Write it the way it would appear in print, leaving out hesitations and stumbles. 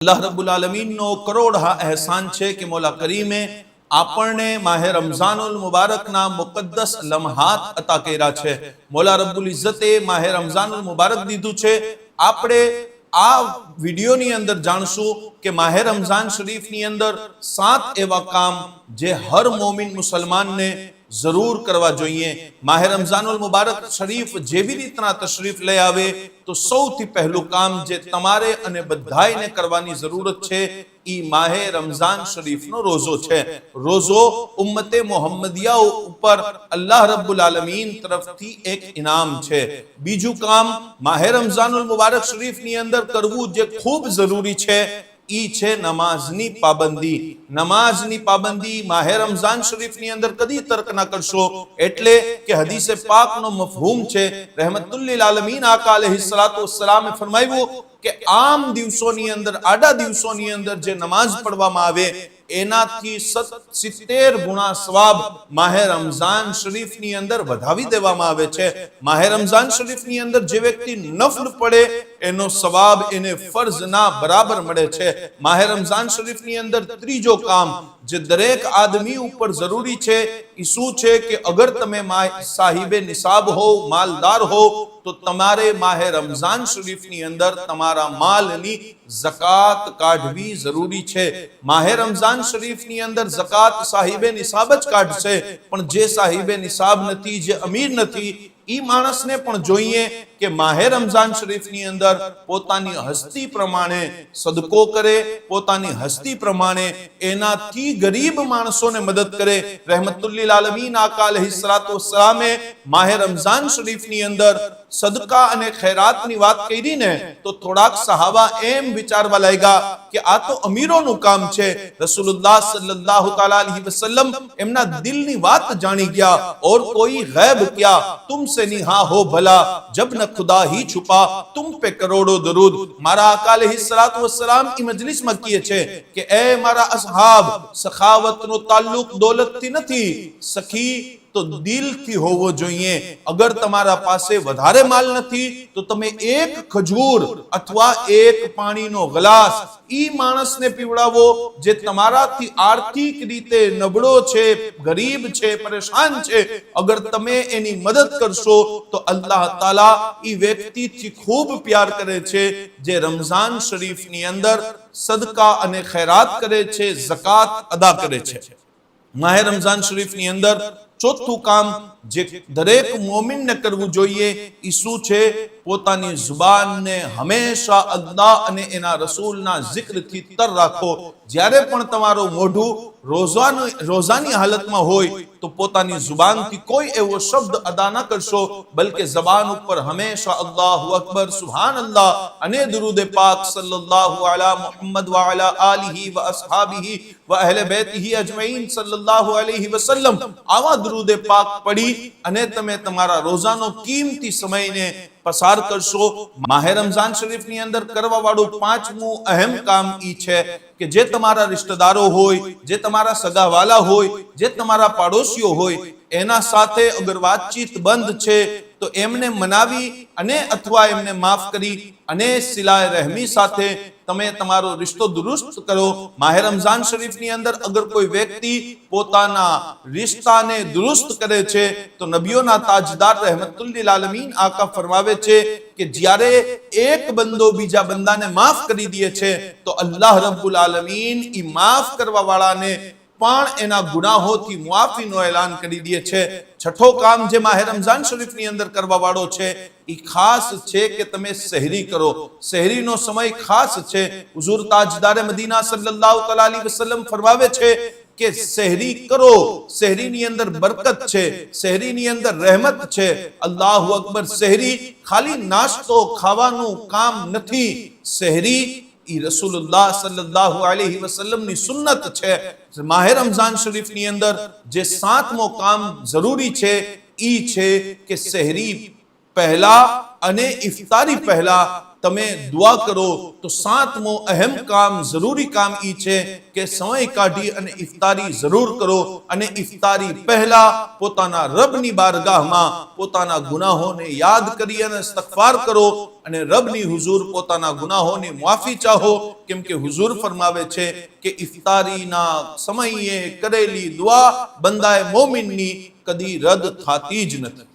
अल्लाह रब्बुल आलमीन नो करोड़ हा एहसान छे कि मौला करीमे आपने माहे रमजानुल मुबारक ना मुकद्दस लम्हात अता कर्या छे। मौला रब्बुल इज्जते माहे रमजानुल मुबारक दीधुं छे। आपणे आ विडियोनी अंदर जाणशुं कि माहे रमजान शरीफनी अंदर 7 एवा काम जे हर मोमिन मुसलमान ने जरूर करवा जोईए। माहे रमजानुल मुबारक शरीफ जेवी रीतना तशरीफ लई आवे तो सौथी पहलू काम जे तमारे अने बधाईने करवानी जरूरत छे ई माहे रमजान शरीफ नो रोजो छे। रोजो उम्मते मोहम्मदिया ऊपर अल्लाह रब्बुल आलमीन तरफथी एक इनाम छे। बीजू काम माहे रमजानुल मुबारक शरीफ नी अंदर करवू जे खूब जरूरी छे ई छे नमाजनी पाबंदी। नमाजनी पाबंदी माहे रमजान शरीफ नी अंदर कदी तर्क ना करशो एटले के हदीसे पाक नो मफहूम छे। रहमतुल लिल आलमीन आका अलैहिस्सलातु वस्सलामे फरमाव्યું કે આમ દિવસોની અંદર આડા દિવસોની અંદર જે નમાઝ પઢવામાં આવે એનાથી 70 ગુણા સવાબ માહે રમઝાન શરીફની અંદર વધાવી દેવામાં આવે છે। માહે રમઝાન શરીફની અંદર જે વ્યક્તિ નફલ પડે એનો સવાબ એને ફરઝના બરાબર મળે છે। માહે રમઝાન શરીફની અંદર ત્રીજો કામ જે દરેક આદમી ઉપર જરૂરી છે એ શું છે કે અગર તમે સાહિબે નિસાબ હો માલદાર હો तो तमारे माहे रमजान शरीफ नी अंदर तमारा माल नी ज़कात काढवी जरूरी छे। माहे रमजान शरीफ नी अंदर ज़कात साहिबे निसाब ज काढशे पण जे साहिबे निसाब नथी जे अमीर नथी ई माणस ने पण जोईए के माहे रमजान शरीफ नी अंदर पोतानी हस्ती प्रमाणे सदको करे, पोतानी हस्ती प्रमाणे एनाथी गरीब माणसों ने मदद करे। रहमतुल लिल आलमीन आका अलैहिस्सलातु वस्सलामे माहे रमजान शरीफ नी अंदर सदका अने खैरात नी वात करी ने तो थोड़ाक सहाबा एम विचारवा लाग्या कि आ तो अमीरों नु काम छे। रसूलुल्लाह सल्लल्लाहु तआला अलैहि वसल्लम एमना दिल नी वात जानी गया और कोई गैब क्या तुमसे निहा हो भला जब न खुदा ही छुपा तुम पे करोड़ों दरूद। मारा आका अलैहिस्सलातु वस्सलाम ई मजलिस में किए छे कि ए मारा असहाब सखावत नो ताल्लुक दौलत थी नथी सखी तो दिल थी होवो जोईए। अगर तमारा पासे वधारे माल नथी तो तमे एक खजूर अथवा एक पानी नो ग्लास ई मानस ने पीवड़ावो जे तमारा थी आर्थिक रीते नबळो छे, गरीब छे, परेशान छे। अगर तमे एनी मदद करशो तो अल्लाह ताला ई व्यक्ति थी खूब प्यार करे छे जे रमजान शरीफ नी अंदर सदका अने खैरात करे छे, ज़कात अदा करे छे। माहे रमजान शरीफ नी अंदर चौथुं काम जे दरेक मोमिन ने करवू जोईए ई शुं छे पोतानी जुबान ने हमेशा अल्लाह अने एना रसूलना जिक्र थी तर राखो। ज्यारे पण तमारो मोढुं रोजानी हालत में होय तो पोतानी जुबान थी कोई एवो शब्द अदा न करशो बल्कि जबान ऊपर हमेशा अल्लाहु अकबर सुभान अल्लाह अने दुरूद पाक सल्लल्लाहु अला मुहम्मद व अला आलिहि व अस्हाबिहि व अहले बैतिहि अजमईन सल्लल्लाहु अलैहि वसल्लम आवा दुरूद पाक पढ़ी अने तमे तमारा रोजानो कीमती समय ने पसार करशो। माहे रमजान शरीफ नी अंदर करवा वाळुं पांचमुं अहम काम ई छे कि जे तमारा रिश्तेदारो होय, जे तमारा सगावाला होय, जे तमारा पाड़ोशियो होय एना साथे अगर बातचीत बंद छे तो एमने मनावी अने अथवा एमने माफ करी अने सिलाए रहमी साथे तमे तमारो रिश्तो दुरुस्त करो। माहे रमजान शरीफ नी अंदर अगर कोई व्यक्ति पोताना रिश्ता ने दुरुस्त करे छे तो नबीओना ताजदार रहमतुल लिल आलमीन आका फरमावे छे कि ज्यारे एक बंदो बीजा बंदा ने माफ करी दिए छे तो अल्लाह रब्बुल आलमीन ई माफ करवा वाला ने पण एना गुनाहोथी मुआफीनो ऐलान करी दिए छे। छठो काम जे माहे रमजान शरीफ नी अंदर करवा वाळो छे ई खास छे के तमे सहरी करो। सहरी नो समय खास छे। हुजूर ताजदार मदीना सल्लल्लाहु तआला अलैहि वसल्लम फरमावे छे के सहरी करो, सहरी नी अंदर बरकत छे, सहरी नी अंदर रहमत छे। अल्लाहु अकबर। सहरी खाली नाश्तो खावानुं काम नथी, सहरी ई रसूलुल्लाह सल्लल्लाहु अलैहि वसल्लम नी सुन्नत छे। माहे रमजान शरीफ नी अंदर जे 7मो काम जरूरी छे ई छे के सहरी पहला अने इफ्तारी पहला તમે દુઆ કરો તો સાતમો અહેમ કામ જરૂરી કામ ઈ છે કે સમય કાઢી અને ઇફતારી જરૂર કરો અને ઇફતારી પહેલા પોતાના રબની બારગાહમાં પોતાના ગુનાહોને યાદ કરી અને ઇસ્તિગફાર કરો અને રબની હુઝુર પોતાના ગુનાહોની માફી ચાહો, કેમ કે હુઝુર ફરમાવે છે કે ઇફતારીના સમયે કરેલી દુઆ બંદાએ મોમિનની કદી રદ થાતી જ નથી.